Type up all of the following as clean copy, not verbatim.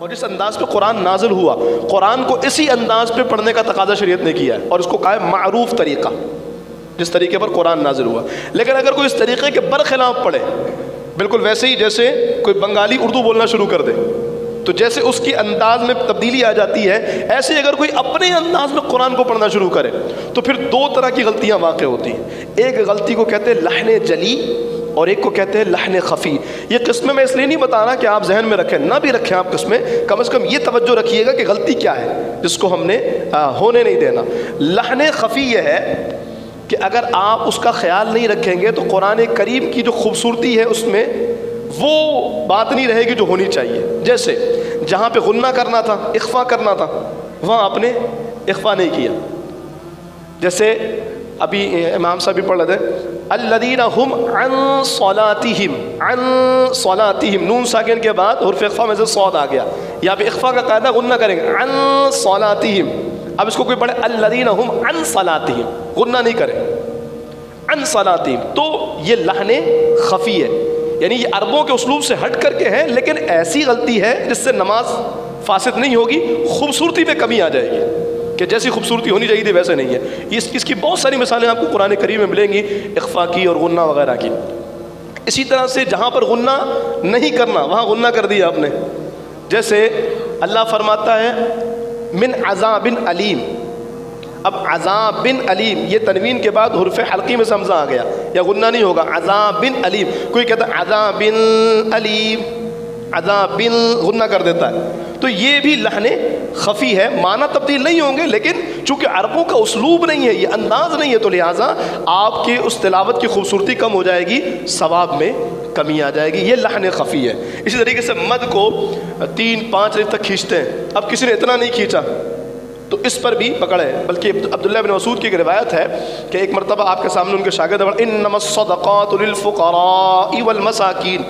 اور جس انداز پہ قرآن نازل ہوا، قرآن کو اسی انداز پہ پڑھنے کا تقاضا شریعت نے کیا ہے، اور اس کو کہا ہے معروف طریقہ، جس طریقے پر قرآن نازل ہوا۔ لیکن اگر کوئی اس طریقے کے برخلاف پڑھے، بالکل ویسے ہی جیسے کوئی بنگالی اردو بولنا شروع کر دے، تو جیسے اس کی انداز میں تبدیلی آ جاتی ہے، ایسے اگر کوئی اپنے انداز میں قرآن کو پڑھنا شروع کرے تو پھر دو طرح کی غلطیاں واقع ہوتی ہیں۔ ایک غلطی کو کہتے ہیں لحن جلی، اور ایک کو کہتے ہیں لحن خفی۔ یہ قسمیں میں اس لیے نہیں بتا رہا کہ آپ ذہن میں رکھیں، نہ بھی رکھیں آپ قسمیں، کم از کم یہ توجہ رکھیے گا کہ غلطی کیا ہے جس کو ہم نے ہونے نہیں دینا۔ لحن خفی یہ ہے کہ اگر آپ اس کا خیال نہیں رکھیں گے تو قرآن کریم کی جو خوبصورتی ہے اس میں وہ بات نہیں رہے گی جو ہونی چاہیے۔ جیسے جہاں پہ غنہ کرنا تھا، اخفا کرنا تھا، وہاں آپ نے اخفا نہیں کیا۔ جیسے ابھی امام صاحب بھی پڑھ رہے تھے الذین هم عن صلاتهم، عن صلاتهم، نون ساکن کے بعد حرف اخفا میں سے صاد آ گیا، یہاں پہ اخفا کا قاعدہ غنہ کریں گے عن صلاتهم۔ اب اس کو کوئی پڑھے الذین هم عن صلاتهم، غنہ نہیں کرے عن صلاتهم، تو یہ لحن خفی ہے، یعنی یہ عربوں کے اسلوب سے ہٹ کر کے ہے، لیکن ایسی غلطی ہے جس سے نماز فاسد نہیں ہوگی، خوبصورتی میں کمی آ جائے گی کہ جیسی خوبصورتی ہونی چاہیے تھی ویسے نہیں ہے۔ اس کی بہت ساری مثالیں آپ کو قرآن کریم میں ملیں گی، اخفا کی اور غنہ وغیرہ کی۔ اسی طرح سے جہاں پر غنہ نہیں کرنا وہاں غنہ کر دیا آپ نے۔ جیسے اللہ فرماتا ہے من عذاب علیم، اب عذاب علیم، یہ تنوین کے بعد حرف حلقی میں حمزہ آ گیا، یا غنہ نہیں ہوگا، عذاب علیم۔ کوئی کہتا ہے عذاب علیم، عذاب غنہ کر دیتا ہے، تو یہ بھی لحن خفی ہے، معنی تبدیل نہیں ہوں گے، لیکن چونکہ عربوں کا اسلوب نہیں ہے، یہ انداز نہیں ہے، تو لہٰذا آپ کی اس تلاوت کی خوبصورتی کم ہو جائے گی، ثواب میں کمی آ جائے گی، یہ لحن خفی ہے۔ اسی طریقے سے مد کو 3-5 تک کھینچتے ہیں، اب کسی نے اتنا نہیں کھینچا تو اس پر بھی پکڑ ہے، بلکہ عبداللہ بن مسعود کی ایک روایت ہے کہ ایک مرتبہ آپ کے سامنے ان کے شاگرد انما الصدقات للفقراء والمساکین،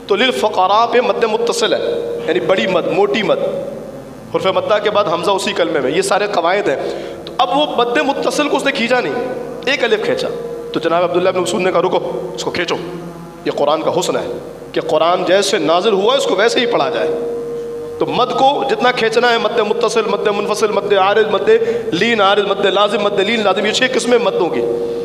تو للفقراء پہ مد متصل ہے، یعنی بڑی مد، موٹی مد، حرف مدہ کے بعد حمزہ اسی کلمے میں، یہ سارے قواعد ہیں۔ تو اب وہ مد متصل کو اس نے کھینچا نہیں، ایک الف کھینچا، تو جناب عبداللہ بن مسعود نے کہا رکو اس کو کھینچو، یہ قرآن کا حسن ہے کہ قرآن جیسے نازل ہوا اس کو ویسے ہی پڑھا جائے۔ تو مد کو جتنا کھینچنا ہے، مد متصل، مد منفصل، مد عارض، مد لین عارض، مد لازم، مد لین لازم، یہ 6 قسمیں مدوں کی،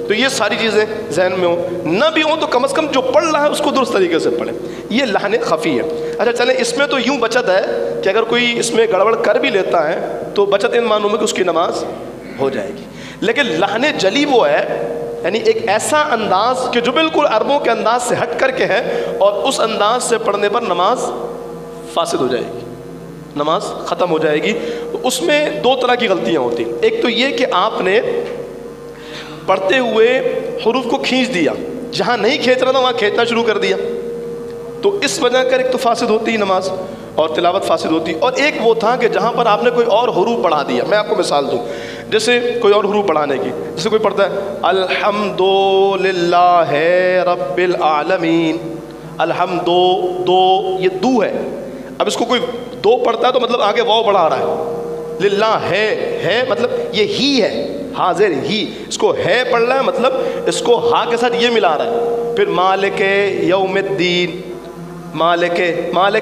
تو یہ ساری چیزیں ذہن میں ہوں، نہ بھی ہوں تو کم از کم جو پڑھ رہا ہے اس کو درست طریقے سے پڑھیں، یہ لحن خفی ہے۔ اچھا چلیں، اس میں تو یوں بچت ہے کہ اگر کوئی اس میں گڑبڑ کر بھی لیتا ہے تو بچت ان معنوں میں کہ اس کی نماز ہو جائے گی، لیکن لحن جلی وہ ہے، یعنی ایک ایسا انداز کہ جو بالکل عربوں کے انداز سے ہٹ کر کے ہے، اور اس انداز سے پڑھنے پر نماز فاسد ہو جائے گی، نماز ختم ہو جائے گی۔ اس میں 2 طرح کی غلطیاں ہوتی ہیں، ایک تو یہ کہ آپ نے پڑھتے ہوئے حروف کو کھینچ دیا، جہاں نہیں کھینچ رہا تھا وہاں کھینچنا شروع کر دیا، تو اس وجہ کر ایک تو فاسد ہوتی ہے نماز اور تلاوت فاسد ہوتی، اور ایک وہ تھا کہ جہاں پر آپ نے کوئی اور حروف پڑھا دیا۔ میں آپ کو مثال دوں، جیسے کوئی اور حروف پڑھانے کی، جیسے کوئی پڑھتا ہے الحمدللہ رب العالمین، الحمد دو، یہ دو ہے، اب اس کو کوئی دو پڑھتا ہے تو مطلب آگے واو بڑھا رہا ہے، للہ ہے مطلب یہ ہی ہے، حاضر ہی، اس کو ہے پڑھ رہا ہے مطلب اس کو ہا کے ساتھ یہ ملا رہا ہے۔ پھر مالک یوم الدین، مالک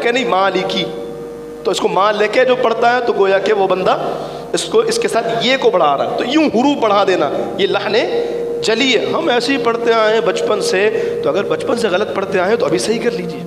نہیں مالکی، تو اس کو مالک جو پڑھتا ہے تو گویا کہ وہ بندہ اس کو اس کے ساتھ یہ کو بڑھا رہا ہے، تو یوں حروف بڑھا دینا یہ لحن جلی ہے۔ ہم ایسے ہی پڑھتے آئے ہیں بچپن سے، تو اگر بچپن سے غلط پڑھتے آئے ہیں تو ابھی صحیح کر لیجیے۔